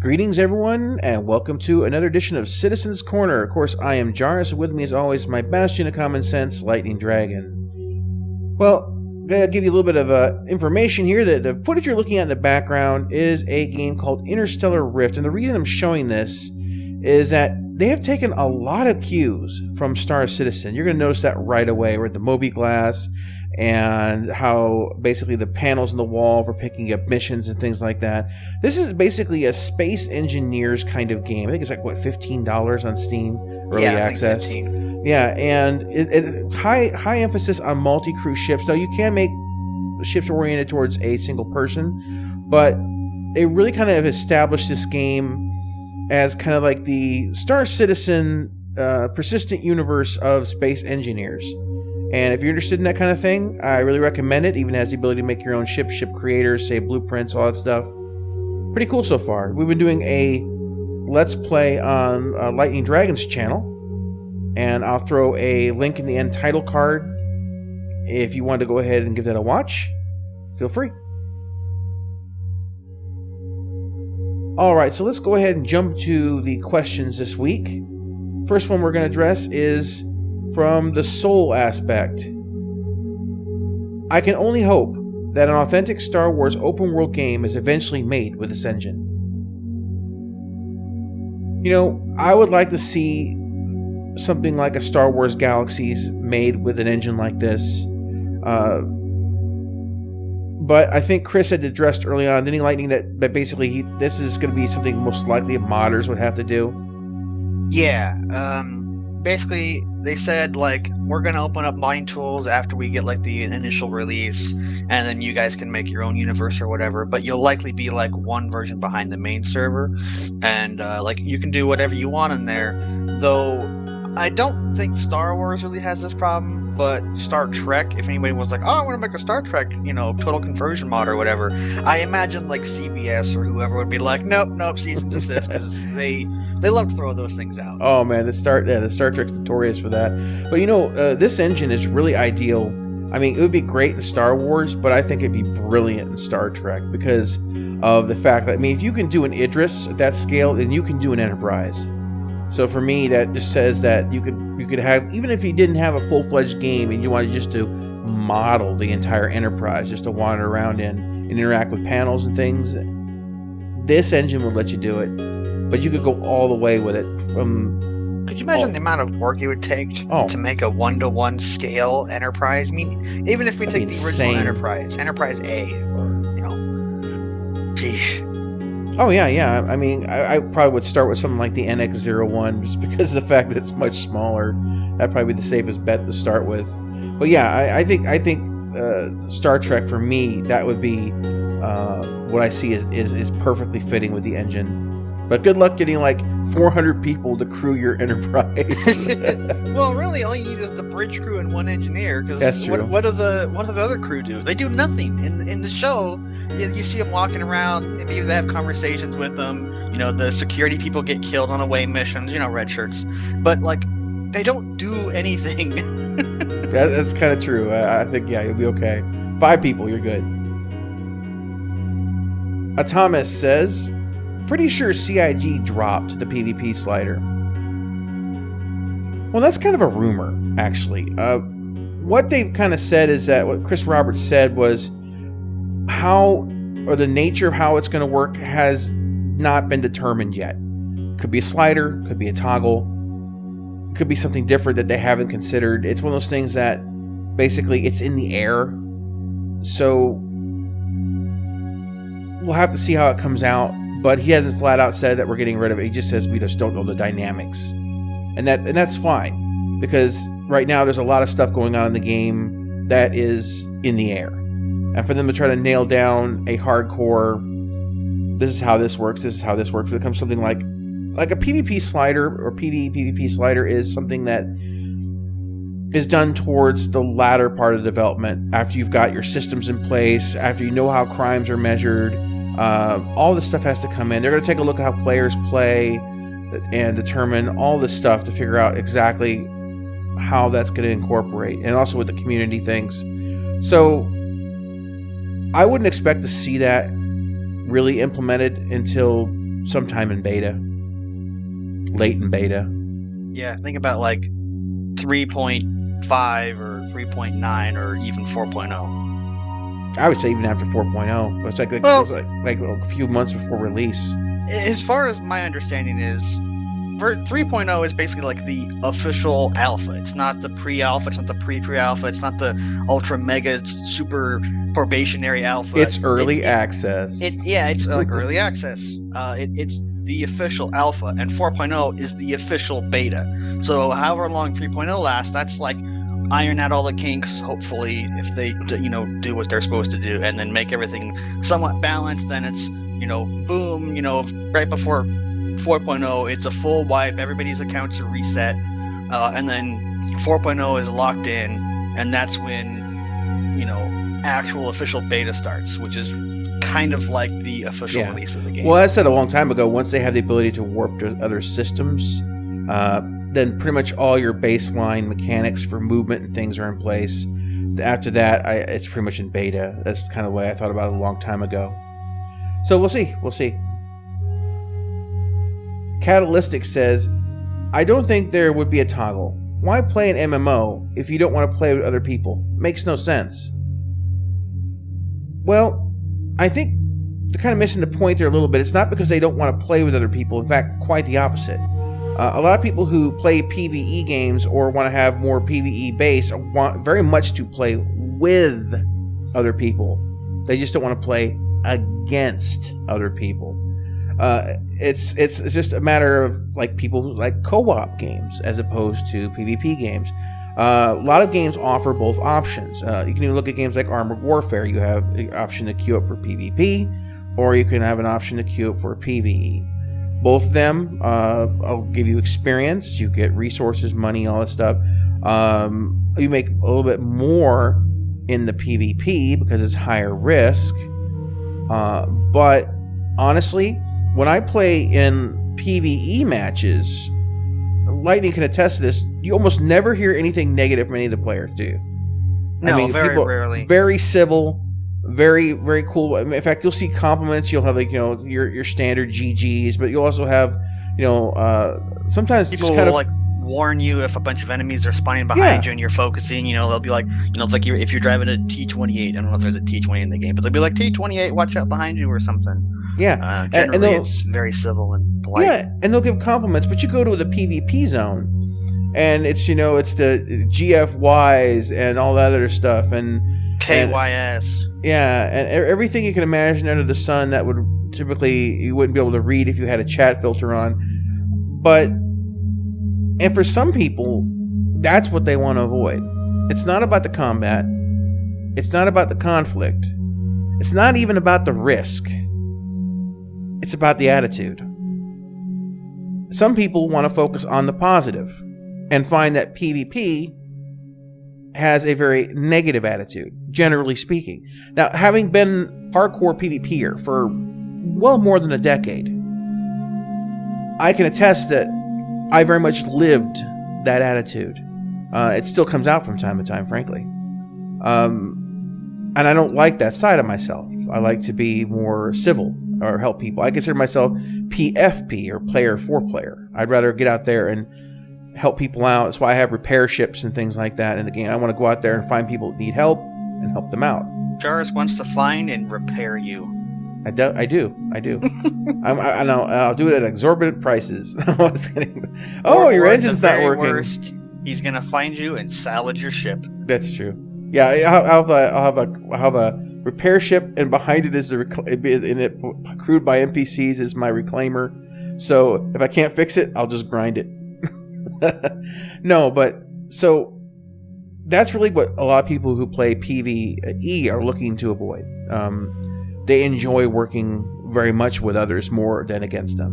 Greetings, everyone, and welcome to another edition of Citizens Corner. Of course, I am Jarvis. With me, as always, my bastion of common sense, Lightning Dragon. Well, I'm going to give you a little bit of information here. The footage you're looking at in the background is a game called Interstellar Rift, and the reason I'm showing this is that they have taken a lot of cues from Star Citizen. You're going to notice that right away with the Moby Glass and how basically the panels in the wall for picking up missions and things like that. This is basically a Space Engineers kind of game. I think it's like, what, $15 on Steam? Early access. I think 15. Yeah, and it high emphasis on multi-crew ships. Now, you can make ships oriented towards a single person, but they really kind of have established this game as kind of like the Star Citizen persistent universe of Space Engineers. And if you're interested in that kind of thing, I really recommend it. Even has the ability to make your own ship creators, say blueprints, all that stuff. Pretty cool so far. We've been doing a Let's Play on Lightning Dragon's channel, and I'll throw a link in the end title card. If you want to go ahead and give that a watch, feel free. Alright, so let's go ahead and jump to the questions this week. First one we're going to address is from the soul aspect. I can only hope that an authentic Star Wars open world game is eventually made with this engine. You know, I would like to see something like a Star Wars Galaxies made with an engine like this. But I think Chris had addressed early on, didn't he, Lightning, that basically this is going to be something most likely modders would have to do? Yeah, basically they said, like, we're going to open up modding tools after we get, like, the initial release, and then you guys can make your own universe or whatever, but you'll likely be, like, one version behind the main server, and, like, you can do whatever you want in there, though I don't think Star Wars really has this problem, but Star Trek, if anybody was like, oh, I want to make a Star Trek, total conversion mod or whatever, I imagine, like, CBS or whoever would be like, nope, cease and desist, because they love to throw those things out. Oh, man, the Star Trek's notorious for that. But, this engine is really ideal. I mean, it would be great in Star Wars, but I think it'd be brilliant in Star Trek because of the fact that, if you can do an Idris at that scale, then you can do an Enterprise. So for me, that just says that you could have, even if you didn't have a full-fledged game and you wanted just to model the entire Enterprise, just to wander around in and interact with panels and things, this engine would let you do it. But you could go all the way with it from... Could you imagine the amount of work it would take to make a 1-to-1 scale Enterprise? I mean, even if we take the original Enterprise A, or, geez. Oh, yeah. I probably would start with something like the NX-01 just because of the fact that it's much smaller. That'd probably be the safest bet to start with. But yeah, I think Star Trek, for me, that would be what I see is perfectly fitting with the engine. But good luck getting like 400 people to crew your Enterprise. Well, really, all you need is the bridge crew and one engineer. That's true. What do the other crew do? They do nothing. In the show, you see them walking around, and maybe they have conversations with them. The security people get killed on away missions. Red shirts. But like, they don't do anything. That's kind of true. I think you'll be okay. 5 people, you're good. Thomas says, pretty sure CIG dropped the PvP slider. Well, that's kind of a rumor, actually. What they've kind of said is that what Chris Roberts said was the nature of how it's going to work has not been determined yet. Could be a slider, could be a toggle, could be something different that they haven't considered. It's one of those things that basically it's in the air. So we'll have to see how it comes out. But he hasn't flat out said that we're getting rid of it. He just says we just don't know the dynamics. And that's fine. Because right now there's a lot of stuff going on in the game that is in the air. And for them to try to nail down a hardcore, this is how this works, it becomes something like a PvP slider or PvP slider is something that is done towards the latter part of the development. After you've got your systems in place, after you know how crimes are measured, all this stuff has to come in. They're going to take a look at how players play and determine all this stuff to figure out exactly how that's going to incorporate, and also what the community thinks. So I wouldn't expect to see that really implemented until sometime in beta, late in beta. Yeah, think about like 3.5 or 3.9 or even 4.0. I would say even after 4.0. It's like, Well, it was like a few months before release. As far as my understanding is, 3.0 is basically like the official alpha. It's not the pre-alpha, it's not the pre-alpha, it's not the ultra mega super probationary alpha. It's early access. It's like early access. It's the official alpha, and 4.0 is the official beta. So however long 3.0 lasts, that's like iron out all the kinks, hopefully, if they do what they're supposed to do, and then make everything somewhat balanced. Then it's boom, right before 4.0, it's a full wipe, everybody's accounts are reset, and then 4.0 is locked in, and that's when actual official beta starts, which is kind of like the official release of the game. Well, I said a long time ago, once they have the ability to warp to other systems, then pretty much all your baseline mechanics for movement and things are in place. After that, it's pretty much in beta. That's kind of the way I thought about it a long time ago. So we'll see. Catalytic says, I don't think there would be a toggle. Why play an MMO if you don't want to play with other people? Makes no sense. Well, I think they're kind of missing the point there a little bit. It's not because they don't want to play with other people. In fact, quite the opposite. A lot of people who play PvE games or want to have more PvE base want very much to play with other people. They just don't want to play against other people. It's just a matter of like people who like co-op games as opposed to PvP games. A lot of games offer both options. You can even look at games like Armored Warfare. You have the option to queue up for PvP, or you can have an option to queue up for PvE. Both of them will give you experience. You get resources, money, all that stuff. You make a little bit more in the PvP because it's higher risk. But honestly, when I play in PvE matches, Lightning can attest to this, you almost never hear anything negative from any of the players, do you? No, very rarely. Very civil, very, very cool. In fact, you'll see compliments. You'll have your standard GGs, but you'll also have sometimes people just kind will of warn you if a bunch of enemies are spawning behind you and you're focusing. They'll be like, it's like if you're driving a T28. I don't know if there's a T20 in the game, but they'll be like, T28, watch out behind you or something. Yeah, generally it's very civil and polite. Yeah, and they'll give compliments, but you go to the PvP zone, and it's it's the GFYs and all that other stuff, and KYS. And everything you can imagine under the sun that would typically you wouldn't be able to read if you had a chat filter on. And for some people, that's what they want to avoid. It's not about the combat. It's not about the conflict. It's not even about the risk. It's about the attitude. Some people want to focus on the positive and find that PvP has a very negative attitude, generally speaking. Now, having been hardcore PvPer for well more than a decade, I can attest that I very much lived that attitude. It still comes out from time to time, frankly. And I don't like that side of myself. I like to be more civil or help people. I consider myself PFP, or player for player. I'd rather get out there and help people out. That's why I have repair ships and things like that in the game. I want to go out there and find people that need help and help them out. Jarvis wants to find and repair you. I do. I know. I'll do it at exorbitant prices. I was kidding. Oh, your engine's not working. Worst, he's gonna find you and salvage your ship. That's true. Yeah, I'll have a repair ship, and behind it is crewed by NPCs is my reclaimer. So if I can't fix it, I'll just grind it. No, but so that's really what a lot of people who play PvE are looking to avoid. They enjoy working very much with others more than against them.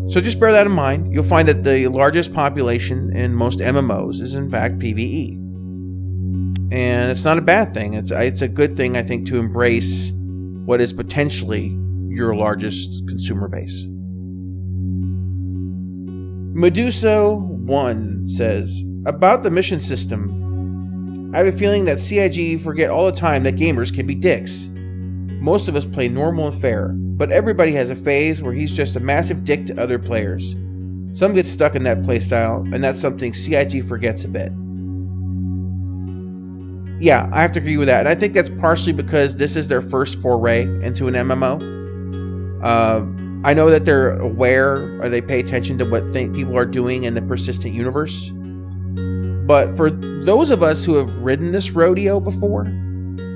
So just bear that in mind. You'll find that the largest population in most MMOs is in fact PvE. And it's not a bad thing. It's a good thing, I think, to embrace what is potentially your largest consumer base. Medusa1 says, about the mission system, I have a feeling that CIG forget all the time that gamers can be dicks. Most of us play normal and fair, but everybody has a phase where he's just a massive dick to other players. Some get stuck in that playstyle, and that's something CIG forgets a bit. Yeah, I have to agree with that. And I think that's partially because this is their first foray into an MMO. I know that they're aware, or they pay attention to what people are doing in the persistent universe. But for those of us who have ridden this rodeo before,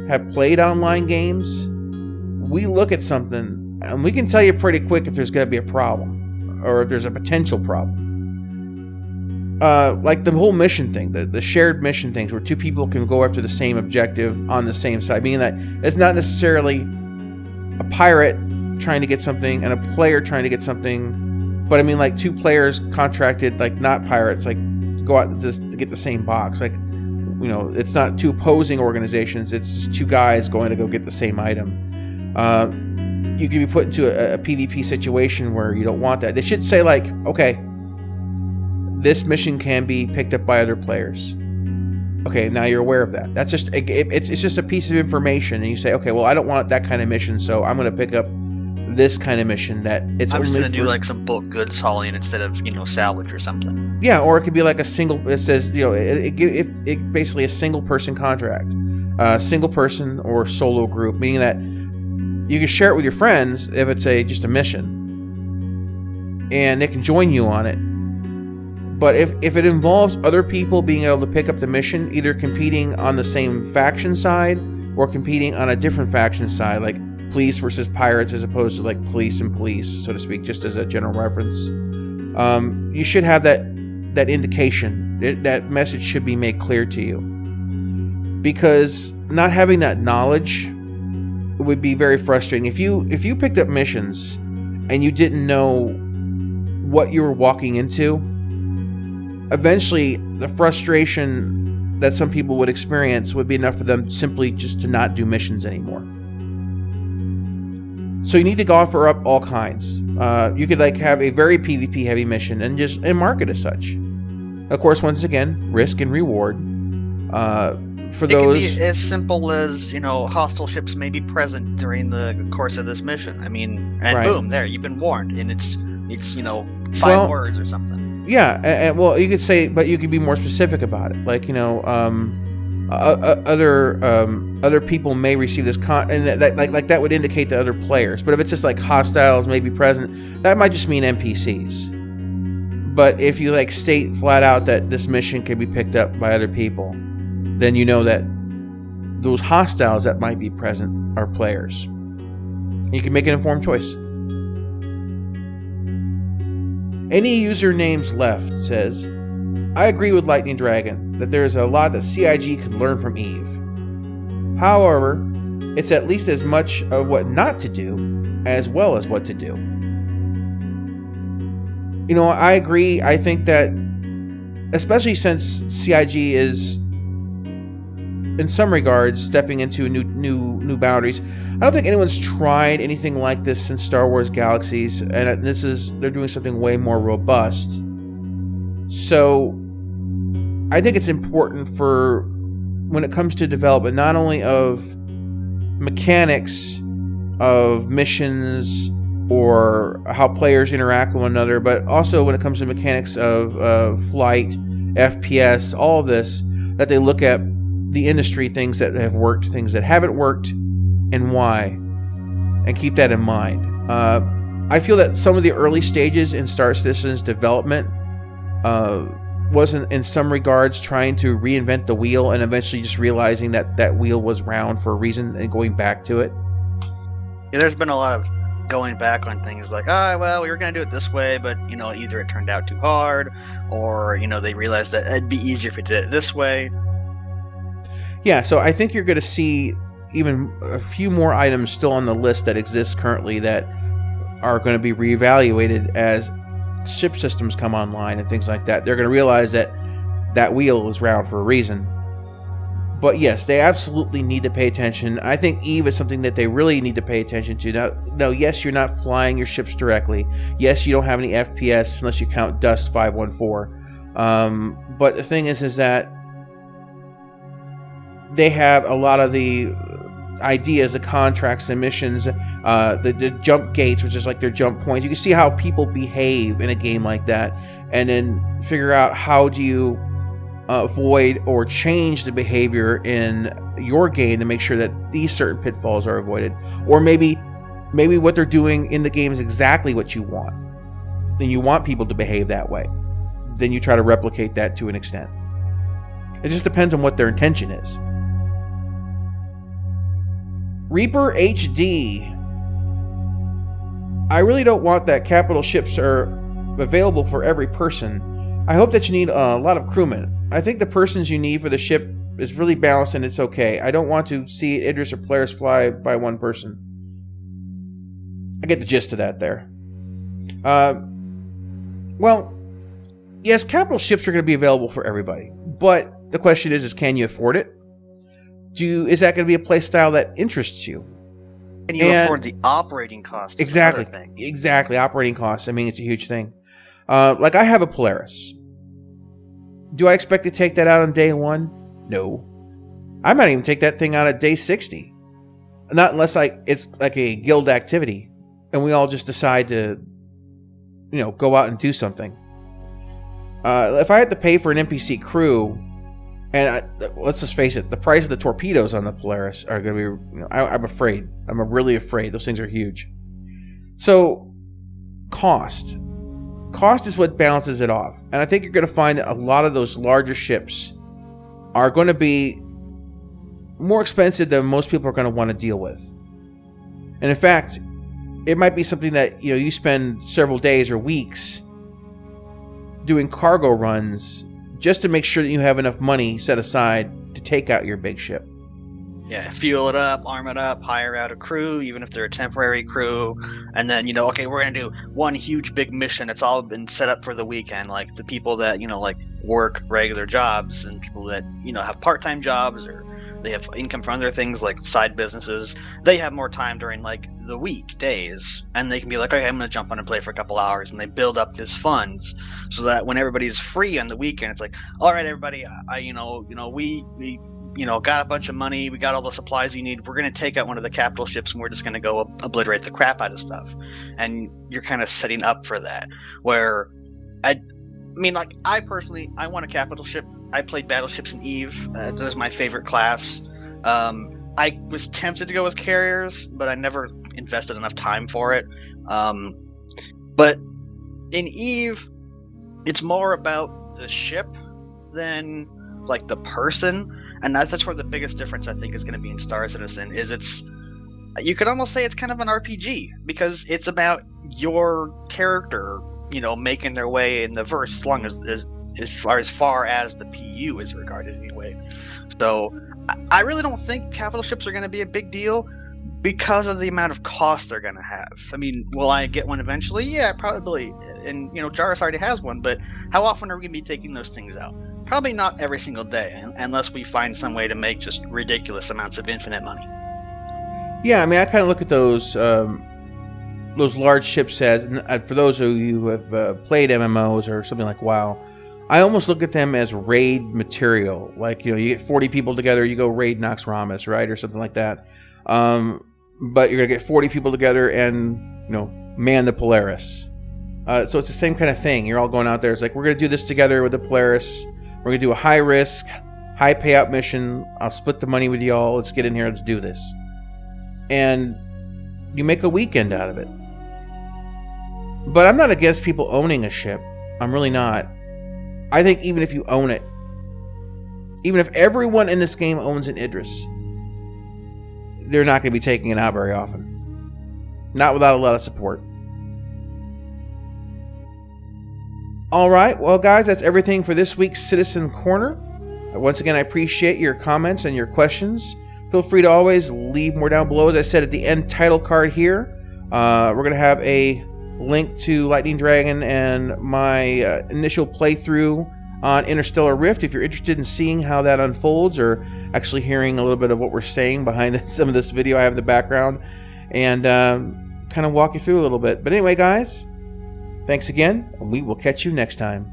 have played online games, we look at something and we can tell you pretty quick if there's going to be a problem or if there's a potential problem. Like the whole mission thing, the shared mission things where two people can go after the same objective on the same side, meaning that it's not necessarily a pirate trying to get something and a player trying to get something, but I mean like two players contracted, like not pirates, like to go out just to get the same box. Like, you know, it's not two opposing organizations, it's just two guys going to go get the same item. You can be put into a PvP situation where you don't want that. They should say like, okay, this mission can be picked up by other players. Okay, now you're aware of that. That's just it's just a piece of information, and you say, okay, well, I don't want that kind of mission, so I'm going to pick up this kind of mission that it's. I'm just only going to do like some bulk goods hauling instead of salvage or something. Yeah, or it could be like a single. It says it basically a single person contract, single person or solo group, meaning that you can share it with your friends if it's just a mission, and they can join you on it. But if it involves other people being able to pick up the mission, either competing on the same faction side or competing on a different faction side, like police versus pirates as opposed to like police and police, so to speak, just as a general reference, you should have that indication. That message should be made clear to you. Because not having that knowledge would be very frustrating. If you picked up missions and you didn't know what you were walking into, eventually the frustration that some people would experience would be enough for them simply just to not do missions anymore. So you need to offer up all kinds. You could like have a very PvP heavy mission and market as such. Of course, once again, risk and reward. For those, it can be as simple as hostile ships may be present during the course of this mission. I mean, and right. Boom, there you've been warned, and it's 5 words or something. Yeah, and well, you could say, but you could be more specific about it. Like other people may receive this and that would indicate to other players. But if it's just like hostiles may be present, that might just mean NPCs. But if you like state flat out that this mission can be picked up by other people, then you know that those hostiles that might be present are players. You can make an informed choice. Any usernames left says, I agree with Lightning Dragon that there is a lot that CIG can learn from Eve. However, it's at least as much of what not to do as well as what to do. I agree. I think that, especially since CIG is, in some regards, stepping into new boundaries. I don't think anyone's tried anything like this since Star Wars Galaxies, and they're doing something way more robust. So I think it's important for when it comes to development, not only of mechanics of missions or how players interact with one another, but also when it comes to mechanics of flight, FPS, all of this, that they look at the industry, things that have worked, things that haven't worked, and why, and keep that in mind. I feel that some of the early stages in Star Citizen's development wasn't, in some regards, trying to reinvent the wheel and eventually just realizing that wheel was round for a reason and going back to it. Yeah, there's been a lot of going back on things like, well, we were going to do it this way, but, either it turned out too hard, or, they realized that it'd be easier if we did it this way. Yeah, so I think you're going to see even a few more items still on the list that exist currently that are going to be reevaluated as ship systems come online and things like that. They're going to realize that wheel is round for a reason. But yes, they absolutely need to pay attention. I think Eve is something that they really need to pay attention to. Now, yes, you're not flying your ships directly. Yes, you don't have any FPS unless you count Dust 514. But the thing is that they have a lot of the ideas, the contracts, the missions, the jump gates, which is like their jump points. You can see how people behave in a game like that, and then figure out how do you avoid or change the behavior in your game to make sure that these certain pitfalls are avoided. Or maybe what they're doing in the game is exactly what you want. Then you want people to behave that way. Then you try to replicate that to an extent. It just depends on what their intention is. Reaper HD. I really don't want that capital ships are available for every person. I hope that you need a lot of crewmen. I think the persons you need for the ship is really balanced and it's okay. I don't want to see Idris or Polaris fly by one person. I get the gist of that there. Well, yes, capital ships are going to be available for everybody. But the question is can you afford it? Is that going to be a play style that interests you? Can you afford the operating costs? Exactly. Operating costs. I mean, it's a huge thing. Like I have a Polaris. Do I expect to take that out on day 1? No. I might even take that thing out at day 60. Not unless it's like a guild activity and we all just decide to, go out and do something. If I had to pay for an NPC crew, and let's just face it, the price of the torpedoes on the Polaris are going to be, I'm afraid. I'm really afraid. Those things are huge. So, cost. Cost is what balances it off. And I think you're going to find that a lot of those larger ships are going to be more expensive than most people are going to want to deal with. And in fact, it might be something that, you spend several days or weeks doing cargo runs just to make sure that you have enough money set aside to take out your big ship. Yeah, fuel it up, arm it up, hire out a crew, even if they're a temporary crew, and then, okay, we're going to do one huge big mission. It's all been set up for the weekend. Like the people that, work regular jobs and people that, have part-time jobs or they have income from other things like side businesses, they have more time during the weekdays, and they can be like, okay, I'm going to jump on and play for a couple hours, and they build up this funds so that when everybody's free on the weekend, it's like, all right, everybody, we got a bunch of money, we got all the supplies you need, we're going to take out one of the capital ships and we're just going to go obliterate the crap out of stuff. And you're kind of setting up for that, where I personally, I want a capital ship. I played battleships in EVE. That was my favorite class. I was tempted to go with carriers, but I never invested enough time for it. But in EVE, it's more about the ship than the person. And that's where the biggest difference I think is going to be in Star Citizen. You could almost say it's kind of an RPG because it's about your character, making their way in the verse as far as the PU is regarded anyway. So I really don't think capital ships are going to be a big deal because of the amount of cost they're going to have. I mean, will I get one eventually? Yeah, probably. And Jarrus already has one, but how often are we going to be taking those things out? Probably not every single day, unless we find some way to make just ridiculous amounts of infinite money. Yeah, I mean, I kind of look at those large ships as, for those of you who have played MMOs or something like WoW, I almost look at them as raid material. Like, you get 40 people together, you go raid Nox Ramus, right, or something like that. But you're gonna get 40 people together and man the Polaris. So it's the same kind of thing. You're all going out there. It's like, we're gonna do this together with the Polaris. We're going to do a high-risk, high-payout mission. I'll split the money with y'all. Let's get in here. Let's do this. And you make a weekend out of it. But I'm not against people owning a ship. I'm really not. I think even if you own it, even if everyone in this game owns an Idris, they're not going to be taking it out very often. Not without a lot of support. All right, well, guys, that's everything for this week's Citizen Corner. Once again, I appreciate your comments and your questions. Feel free to always leave more down below. As I said at the end title card here, we're going to have a link to Lightning Dragon and my initial playthrough on Interstellar Rift. If you're interested in seeing how that unfolds or actually hearing a little bit of what we're saying behind some of this video I have in the background and kind of walk you through a little bit. But anyway, guys, thanks again, and we will catch you next time.